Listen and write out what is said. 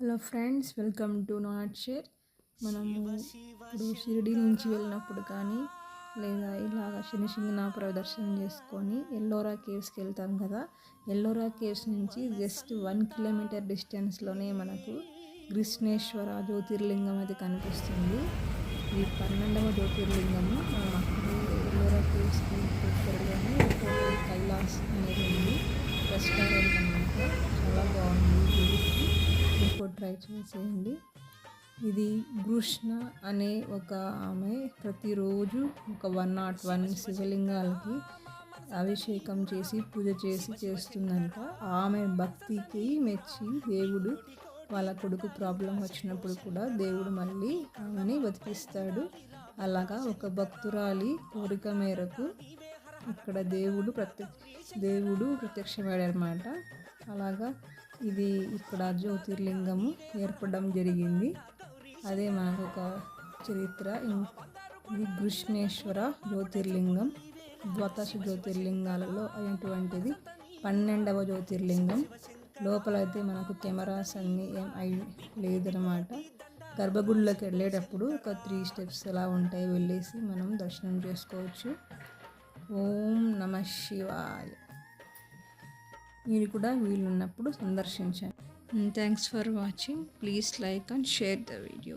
Hello friends, welcome to not share. మనము ఇప్పుడు షిరిడి నుంచి వెళ్ళినప్పుడు కానీ లేదా ఇలాగ శనిశింగణాపుర దర్శనం చేసుకొని ఎల్లోరా కేవ్స్కి వెళ్తాం కదా. ఎల్లోరా కేవ్స్ నుంచి జస్ట్ 1 కిలోమీటర్ డిస్టెన్స్లోనే మనకు కృష్ణేశ్వర జ్యోతిర్లింగం అది కనిపిస్తుంది. ఈ 12వ జ్యోతిర్లింగము అక్కడే ఎల్లోరా కేవ్స్కి దగ్గరలోనే హోటల్ కైలాస్ అనేది ఉంది, రెస్టారెంట్ అన్నమాట. చాలా బాగుంది. ఇంకో ట్రై చేసేయండి. ఇది కృష్ణ అనే ఒక ఆమె ప్రతిరోజు ఒక 101 శివలింగాలకి అభిషేకం చేసి పూజ చేస్తుందంట. ఆమె భక్తికి మెచ్చి దేవుడు వాళ్ళ కొడుకు ప్రాబ్లం వచ్చినప్పుడు కూడా దేవుడు మళ్ళీ ఆమెని బతికిస్తాడు. అలాగా ఒక భక్తురాలి కోరిక మేరకు ఇక్కడ దేవుడు ప్రత్యక్షమయ్యాడనమాట. అలాగా ఇది ఇక్కడ జ్యోతిర్లింగము ఏర్పడడం జరిగింది. అదే మనకు ఒక చరిత్ర. ఇది కృష్ణేశ్వర జ్యోతిర్లింగం ద్వాదశ జ్యోతిర్లింగాలలో అయినటువంటిది 12వ జ్యోతిర్లింగం. లోపలైతే మనకు కెమెరాస్ అన్నీ ఏం లేదనమాట. గర్భగుడిలోకి వెళ్ళేటప్పుడు ఒక 3 స్టెప్స్ అలా ఉంటాయి, వెళ్ళేసి మనం దర్శనం చేసుకోవచ్చు. ఓం నమః శివాయ. మీరు కూడా వీలున్నప్పుడు సందర్శించండి. Thanks for watching. Please like and share the video.